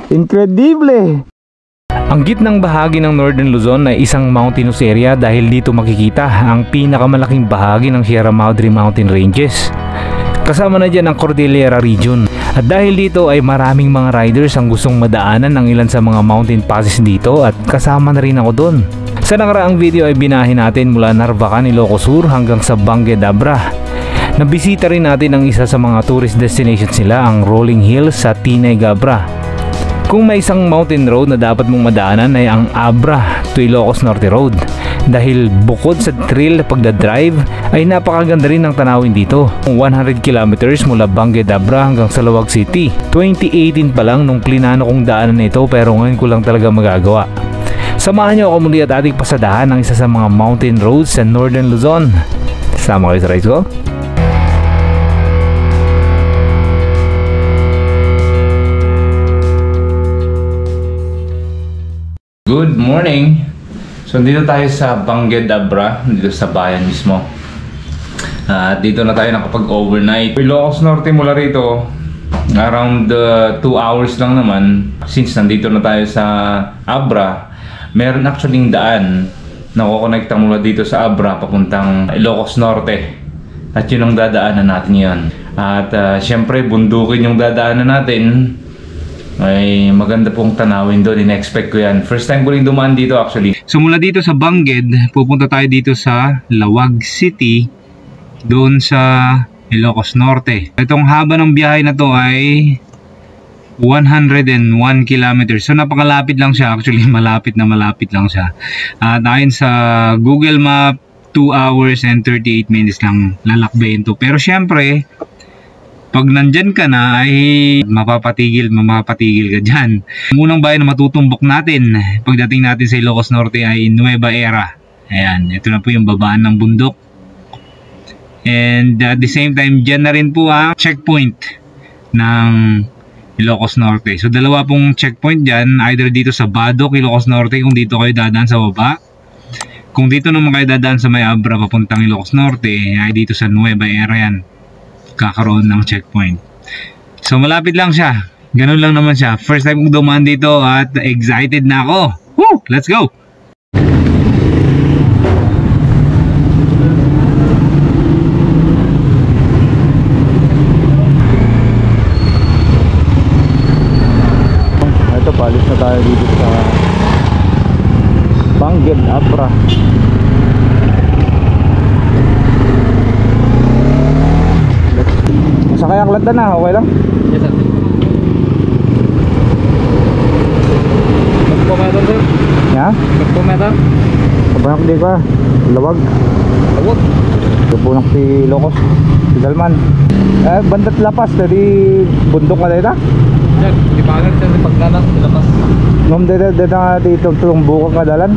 Incredible! Ang gitnang bahagi ng Northern Luzon ay isang mountainous area dahil dito makikita ang pinakamalaking bahagi ng Sierra Madre Mountain Ranges. Kasama na dyan ang Cordillera Region. At dahil dito ay maraming mga riders ang gustong madaanan ng ilan sa mga mountain passes dito at kasama na rin ako doon. Sa nakaraang video ay binahin natin mula Narvacan, Ilocos Sur hanggang sa Bangue d'Abra. Nabisita rin natin ang isa sa mga tourist destinations nila, ang Rolling Hills sa Tinay Gabra. Kung may isang mountain road na dapat mong madaanan ay ang Abra to Ilocos Norte Road dahil bukod sa thrill pagdadrive ay napakaganda rin ng tanawin dito. 100 kilometers mula Bangue d'Abra hanggang sa Laoag City. 2018 pa lang nung plinano kong daanan ito pero ngayon ko lang talaga magagawa. Samahan niyo ako muli at ating pasadahan ng isa sa mga mountain roads sa Northern Luzon. Sama kayo sa rides ko. Good morning! So dito tayo sa Bangue d'Abra, dito sa bayan mismo. Dito na tayo nakapag-overnight. Ilocos Norte mula rito, around 2 hours lang naman. Since nandito na tayo sa Abra, meron actually daan na kukonekta mula dito sa Abra papuntang Ilocos Norte. At yun ang dadaanan natin yun. At syempre bundukin yung dadaanan natin. Ay maganda pong tanawin doon, in-expect ko yan. First time ko rin dumaan dito actually. So mula dito sa Bangued, pupunta tayo dito sa Laoag City, doon sa Ilocos Norte. Itong haba ng biyahe na to ay 101 kilometers. So napakalapit lang siya actually, malapit lang siya. At ayon sa Google Map, 2 hours and 38 minutes lang lalakbayin to. Pero syempre, pag nandyan ka na ay mapapatigil ka dyan. Ang unang bayan na matutumbok natin pagdating natin sa Ilocos Norte ay Nueva Era. Ayan, ito na po yung babaan ng bundok. And at the same time, dyan na rin po ang checkpoint ng Ilocos Norte. So dalawa pong checkpoint dyan, either dito sa Badok, Ilocos Norte kung dito kayo dadaan sa baba. Kung dito naman kayo dadaan sa May Abra papuntang Ilocos Norte, ay dito sa Nueva Era yan kakaroon ng checkpoint. So malapit lang siya. Ganun lang naman siya. First time kong dumaan dito at excited na ako. Woo! Let's go! Ito, palis na tayo dito sa Bangue d'Abra. Sakay ang landa na, okay lang? Yes, sir. Magpumeter, sir. Ya? Magpumeter. Kabanak di ka, Laoag. Laoag. Kabunak si Ilocos, si Dalman. Bandat lapas, tadi bundok ka dito? Yan, di pa agad sir, pagnanas, lapas. Ngom dito nga dito tulong bukang kadalan.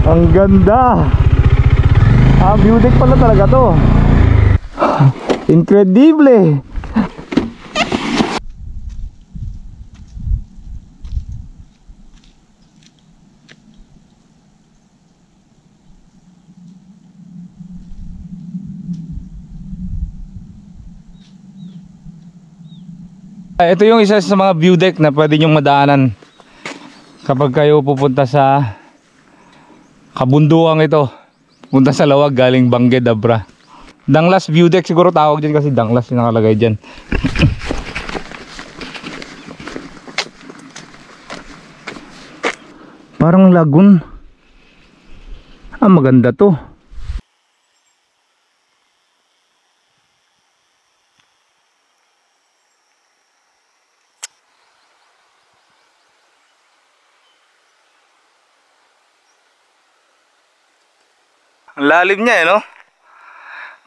Ang ganda. View deck pala talaga to. Incredible. Ito yung isa sa mga view deck na pwede nyong madaanan kapag kayo pupunta sa kabunduang ito. Punta sa Lawag galing Bangged, Abra. Danglas view deck siguro tawag dyan kasi Danglas yung nakalagay dyan. Parang lagoon. Maganda to. Ang lalim niya no?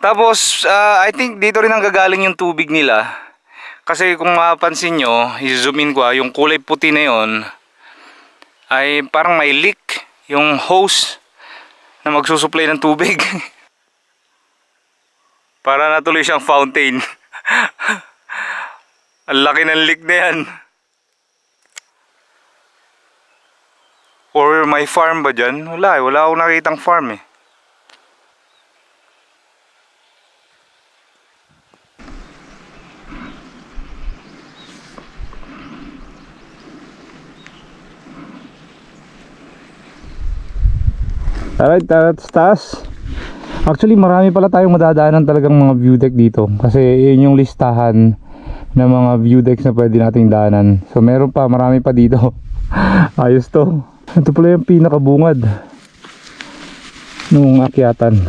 Tapos I think dito rin ang gagaling yung tubig nila. Kasi kung mapapansin nyo, i-zoom in ko yung kulay puti na yon ay parang may leak yung hose na magsusupply ng tubig. Para natuloy siyang fountain. Ang laki ng leak na yan. Or may farm ba dyan? Wala akong nakitang farm eh. Alright, taas. Actually marami pala tayong madadaanan talagang mga view deck dito. Kasi yun yung listahan ng mga view decks na pwede nating daanan. So meron pa, marami pa dito. Ayos to. Ito pala yung pinakabungad nung akyatan.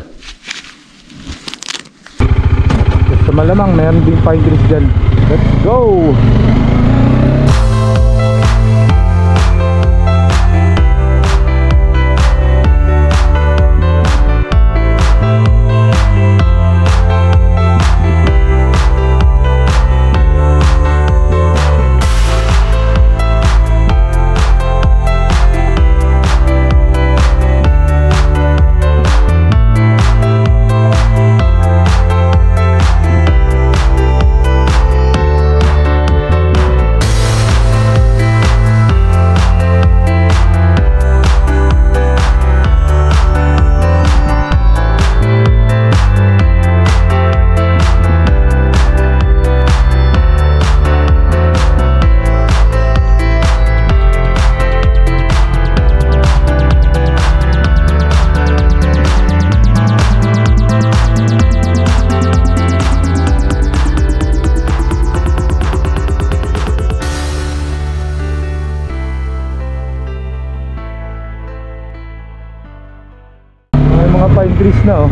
Sa malamang meron din pine trees dyan. Let's go! Pine trees na oh.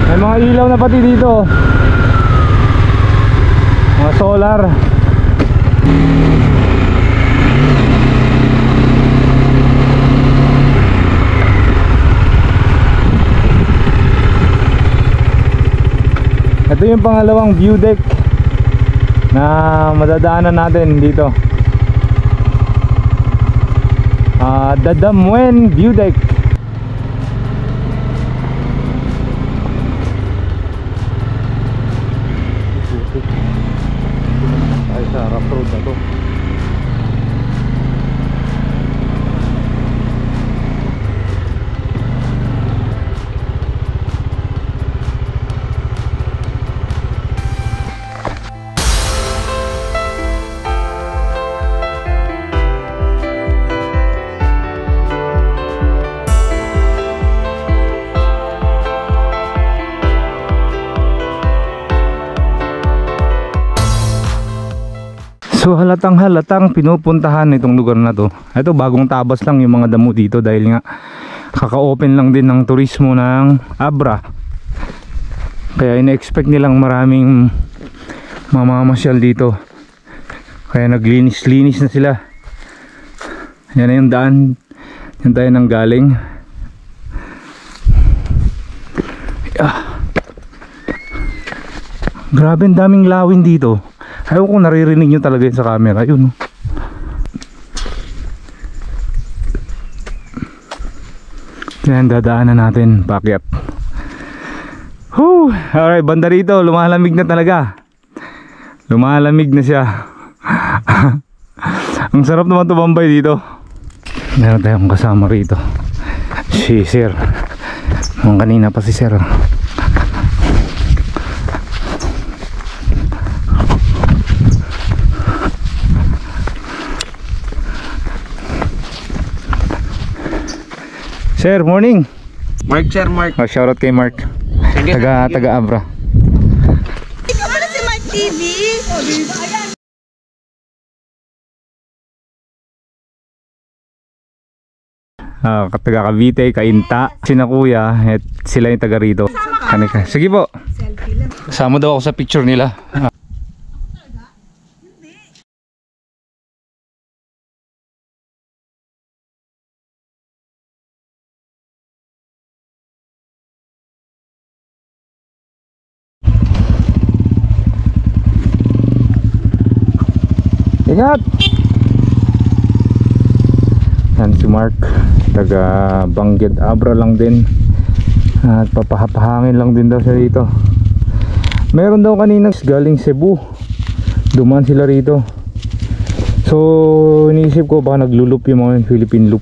May mga ilaw na pati dito. Mga solar. Ito yung pangalawang view deck na madadaanan natin dito. Dadamuen View Deck. Ay sa rough road na to. So halatang pinupuntahan itong lugar na to. Ito bagong tabas lang yung mga damo dito dahil nga kaka-open lang din ng turismo ng Abra. Kaya ina-expect nilang maraming mamamasyal dito. Kaya naglinis-linis na sila. Yan na yung daan. Yan tayo nang galing. Grabe ang daming lawin dito. Ayaw ko naririnig nyo talaga yun sa camera. Yun. na yan dadaanan natin paakyat. Alright, banda rito lumalamig na talaga. Lumalamig na siya. Ang sarap naman tumambay dito. Meron tayong kasama rito, si Sir. Nung kanina pa si Sir. Sir, morning. Mark, sir, Mark. Shoutout kay Mark. Sige. Taga Abra. Ikaw pala si Mark TV. Taga Cavite, Kainta, sina kuya, at sila yung taga rito. Sige po. Kasama daw ako sa picture nila. Ingat! Yan si Mark, taga Bangged Abra lang din. At papahapahangin lang din daw siya dito. Meron daw kanina galing Cebu, dumaan sila rito. So iniisip ko baka naglulup yung mga Philippine loop.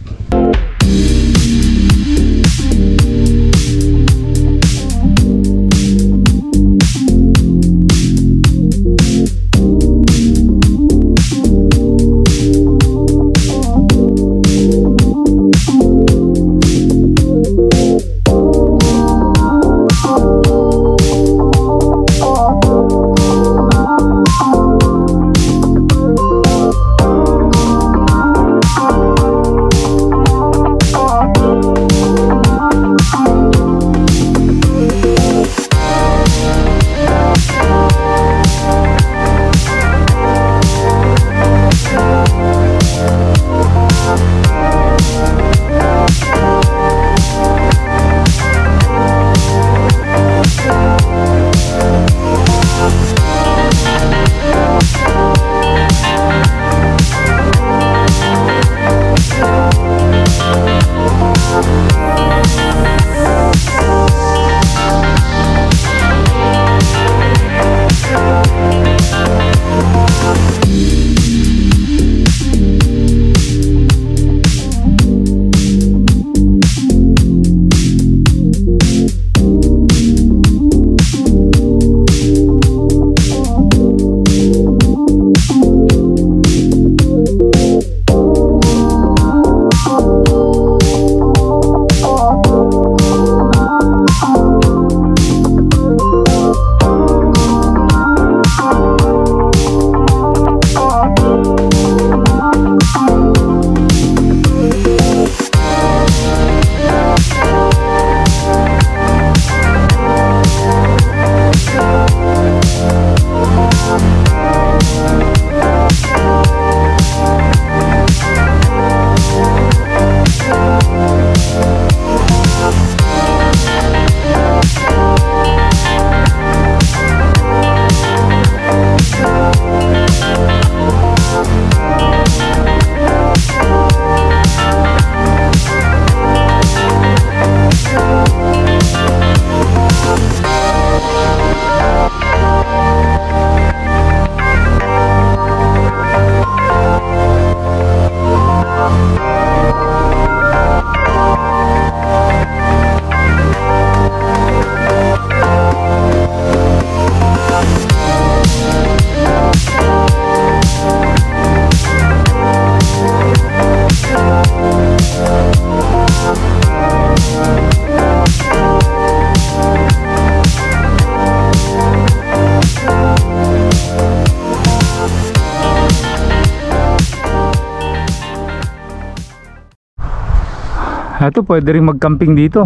Ito, pwede rin mag-camping dito.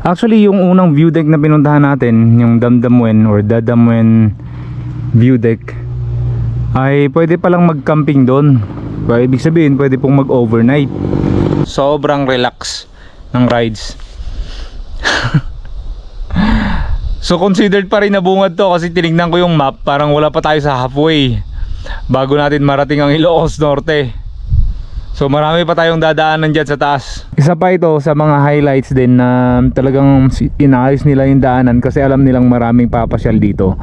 Actually, yung unang view deck na pinuntahan natin, yung Damdamuin or Dadamuin view deck, ay pwede palang mag-camping doon. Ibig sabihin, pwede pong mag-overnight. Sobrang relax ng rides. So considered pa rin na bungad to kasi tinignan ko yung map, parang wala pa tayo sa halfway bago natin marating ang Ilocos Norte. So marami pa tayong dadaanan dyan sa taas. Isa pa ito sa mga highlights din na talagang inaayos nila yung daanan kasi alam nilang maraming papasyal dito.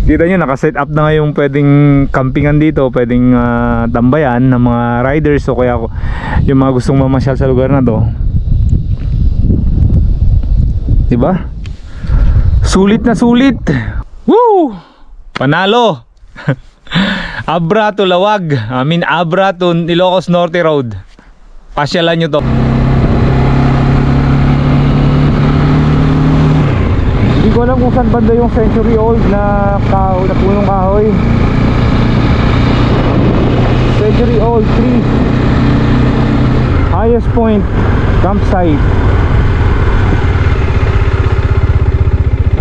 Kita nyo, nakaset up na ngayong pwedeng campingan dito, pwedeng tambayan ng mga riders o kaya yung mga gustong mamasyal sa lugar na to. Diba? Sulit na sulit. Woo! Panalo. Abra to Lawag, Abra to Ilocos Norte Road. Pasyalan nyo to. Hindi ko alam kung saan banda yung century old na kahoy, na punong kahoy. Century old tree. Highest point campsite.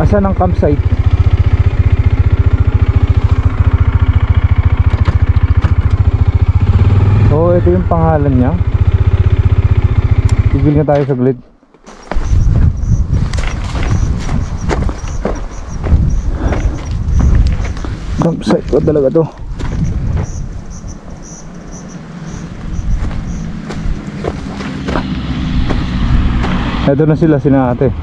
Asan ang campsite? So ito yung pangalan niya. Tigil nga tayo saglit. Campsite ko talaga to. Ito na sila, sina ate.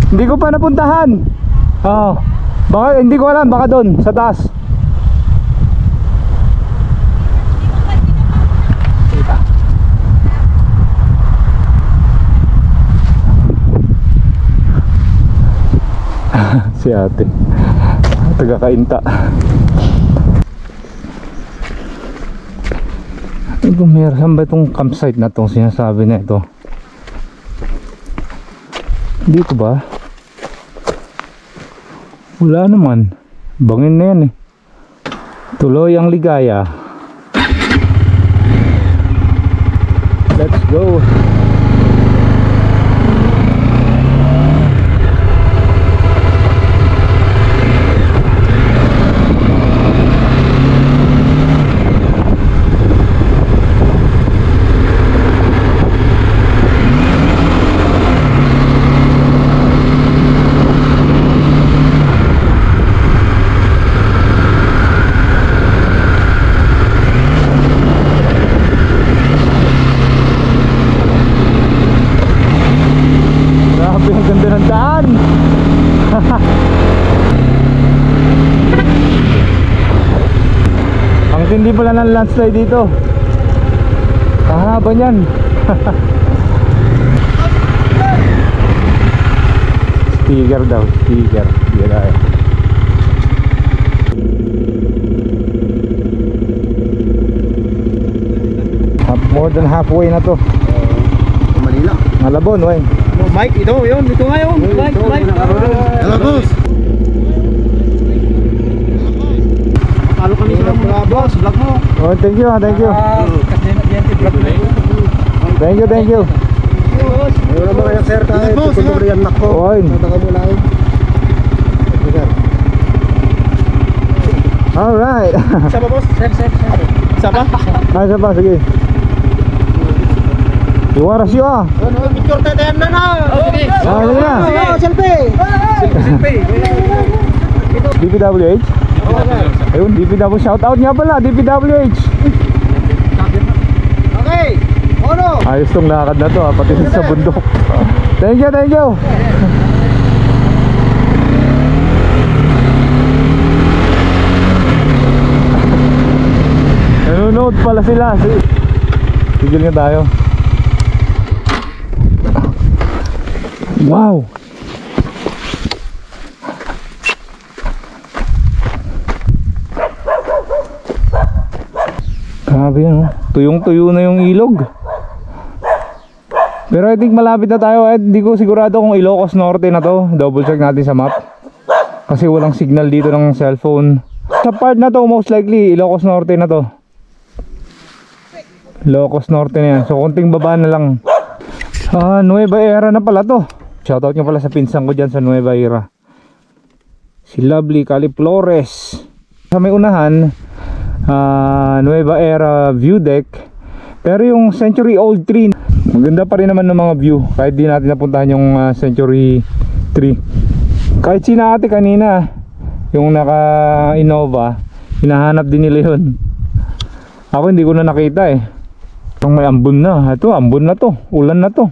Hindi ko pa napuntahan. Baka hindi ko alam, baka doon sa taas. Si ate taga-Kainta. Meron ba itong campsite na itong sinasabi na ito? Dito ba? Wala naman. Bangin na yan eh. Tuloy ang ligaya. Let's go. Hindi pala ng landslide dito. Kahaba niyan. Sticker daw, sticker. Hindi tayo. More than halfway na to. Manila. Malabon, wey. Mike, ito yun. Dito nga yun. Mike. Hello, boss. Halo kami sa mga boss, vlog mo. Oh, thank you, thank you. Thank you. Wala mo kaya sir tayo. Tutuloy yan nako. Oy. Tataka mo lang. Alright. Saba boss? Sir. Saba? Ay, saba, sige. Iwaras yun ah. Picture tayo na na. Sige na. Selfie. DPWH? Ayun, DPWH. Shout out nga pala, DPWH. Okay. Ono. Ayos tong lakad na to ha, pati sa bundok. Thank you. Nanonood pala sila. Tigil nga tayo. Wow. Grabe yan, oh. Tuyong-tuyo na yung ilog. Pero I think malapit na tayo. Hindi ko sigurado kung Ilocos Norte na to. Double check natin sa map. Kasi walang signal dito ng cellphone. Sa part na to, most likely Ilocos Norte na to. Ilocos Norte na yan. So konting baba na lang. Nueva Era na pala to. Shoutout nyo pala sa pinsang ko dyan sa Nueva Era, si Lovely Cali Flores. Sa may unahan, Nueva Era view deck. Pero yung century old tree, maganda pa rin naman ng mga view kahit di natin napuntahan yung century tree. Kahit sina ate kanina yung naka Innova, hinahanap din nila yun. Ako hindi ko na nakita eh. Itong may ambon na. Ito ambon na to, ulan na to.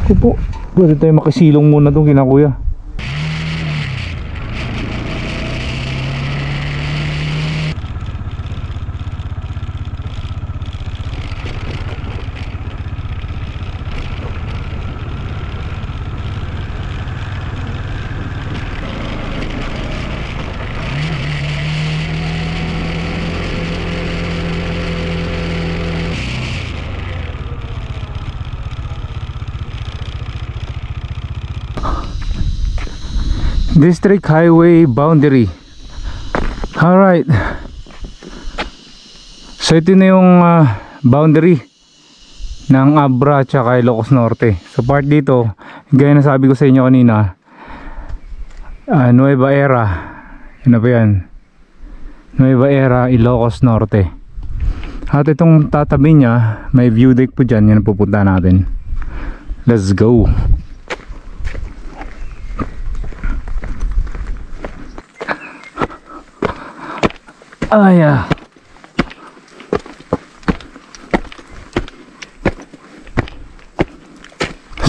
Kupo, pwede tayo makisilong muna itong kinakuya. District Highway boundary. Alright. So ito na yung boundary ng Abra at saka Ilocos Norte. So part dito, gaya na sabi ko sa inyo kanina, Nueva Era. Ano ba yan? Nueva Era, Ilocos Norte. At itong tatabi niya, may view deck po dyan. Yan ang pupunta natin. Let's go.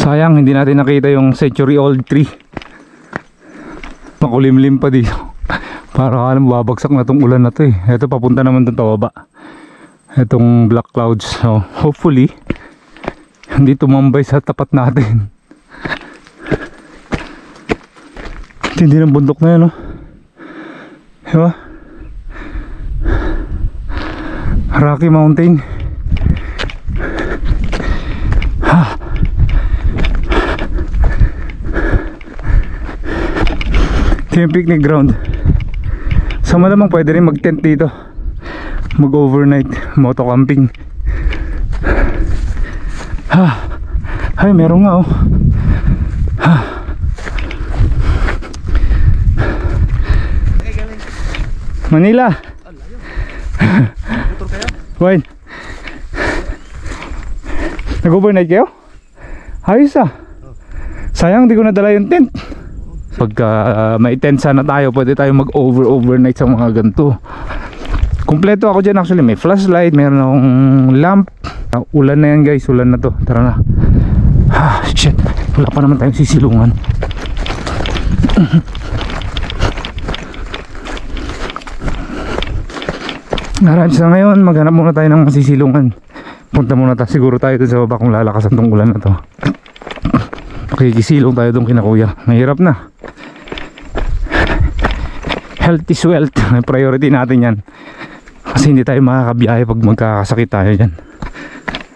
Sayang hindi natin nakita yung century old tree. Makulimlim pa dito. Para alam babagsak na tong ulan na to eh. Ito papunta naman dun pababa. Itong black clouds. So hopefully hindi tumambay sa tapat natin. Hindi ng bundok na yan, no? Diba? Rocky Mountain. Ito yung picnic ground. So malamang pwede rin mag tent dito, mag overnight, moto camping. Ay meron nga oh. Manila. Wine. Nag-overnight kayo? Ayos ah. Sayang di ko nadala yung tent. Pagka may tent sana tayo, pwede tayo mag-overnight sa mga ganito. Kompleto ako dyan actually. May flashlight, meron akong lamp. Ulan na yan guys, ulan na to. Tara na. Shit, wala pa naman tayong sisilungan. Alright, sa ngayon maghanap muna tayo ng masisilungan. Punta muna tayo, siguro tayo dun sa baba kung lalakasan tong ulan na to. Makikisilong tayo dun kina kuya. Mahirap na. Health is wealth. Priority natin yan. Kasi hindi tayo makakabiyahe pag magkakasakit tayo dyan.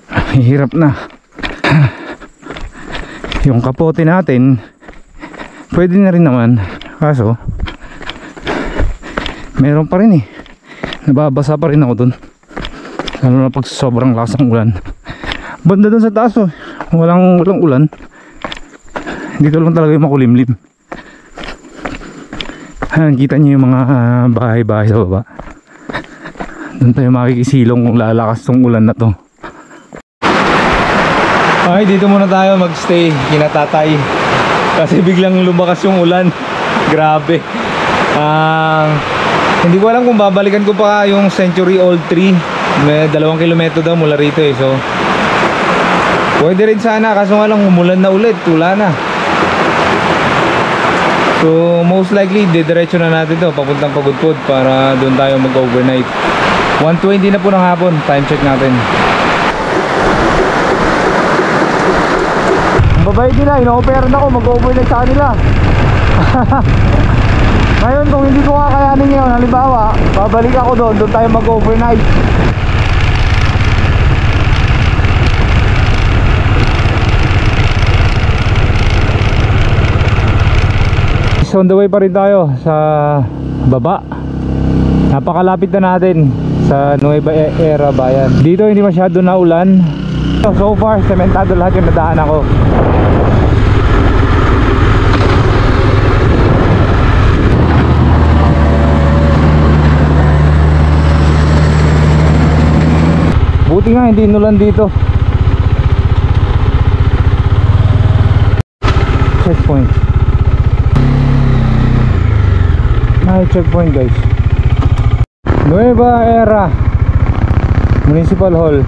Mahirap na. Yung kapote natin pwede na rin naman, kaso meron pa rin eh, nababasa pa rin ako dun, lalo na pag sobrang lakas ng ulan. Banda dun sa taas oh, walang ulan. Dito lang talaga yung makulimlim. Kita nyo yung mga bahay-bahay sa baba. Doon tayo makikisilong kung lalakas tong ulan na to. Okay, dito muna tayo magstay kina tatay kasi biglang lumakas yung ulan. Grabe. Hindi ko alam kung babalikan ko pa yung century old tree. May 2 kilometro daw mula rito eh. So pwede rin sana, kaso nga lang umulan na ulit, wala na. So most likely didiretso na natin to papuntang Pagudpud para doon tayo mag overnight. 1:20 na po ng hapon, time check natin. Babayad nila, ino-offeran ako mag-overnight sa kanila. Ngayon kung hindi ko kakayanin ngayon, halimbawa babalik ako doon tayo mag-overnight. So on the way pa rin tayo sa baba. Napakalapit na natin sa Nueva Era bayan. Dito hindi masyado na ulan. So far sementado lahat yung nadaan ako. Buti nga hindi inulan dito. Checkpoint. May checkpoint guys. Nueva Era Municipal Hall.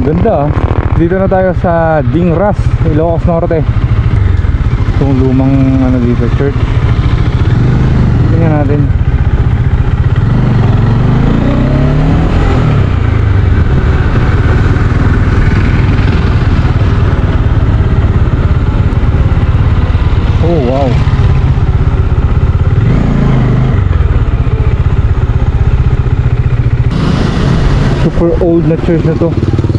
Ganda ah. Dito na tayo sa Dingras, Ilocos Norte. Itong lumang ano dito, church. Tingnan natin. Oh wow. Super old na church na to.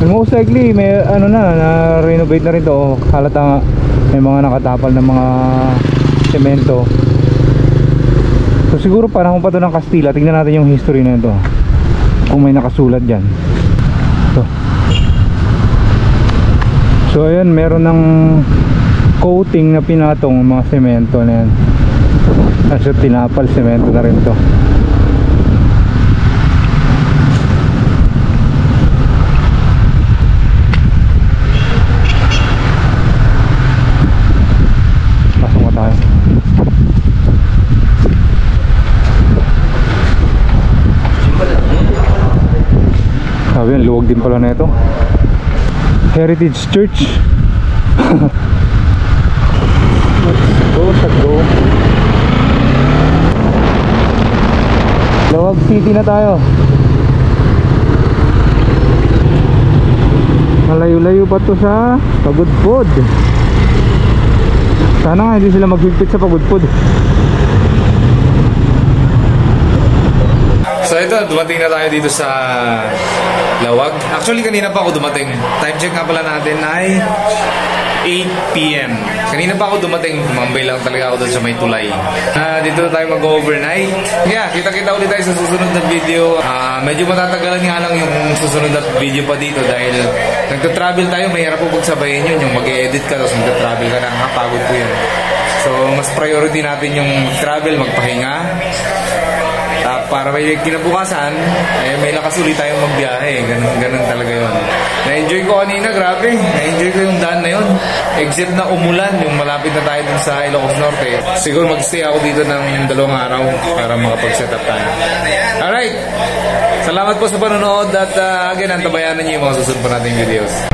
And most likely may ano na renovate na rin to. Halata nga may mga nakatapal na mga semento. So siguro panahon pa to ng Kastila. Tingnan natin yung history na ito, kung may nakasulat dyan. So ayan, meron ng coating na pinatong mga semento na yan. Kasi tinapal semento na rin to. Pasok mo tayo. Sabi yan, luwag din pala na ito. Heritage Church. Let's go. Lawag City na tayo. Malayo-layo pa to sa Pagudpod. Sana nga hindi sila maghigpit sa Pagudpod. So ito, dumating na tayo dito sa Lawag. Actually kanina pa ako dumating. Time check nga pala natin ay 8 PM. Kanina pa ako dumating, mambay lang talaga ako doon sa may tulay. Dito tayo mag-overnight. Yeah, kita-kita ulit tayo sa susunod na video. Medyo matatagalan nga lang yung susunod na video pa dito dahil nagta-travel tayo, mahirap po pagsabayin yun. Yung mag-edit ka, tapos nagta-travel ka, nakakapagod po yun. So, mas priority natin yung travel, magpahinga. Para may kinabukasan, may lakas ulit tayong magbiyahe. Ganun talaga yun. Na-enjoy ko kanina, grabe. Na-enjoy ko yung daan na yun. Except na umulan, yung malapit na tayo dun sa Ilocos Norte. Siguro mag-stay ako dito ng 2 araw para makapag-set up tayo. Alright! Salamat po sa panonood at again, antabayanan niyo yung mga susunod pa nating videos.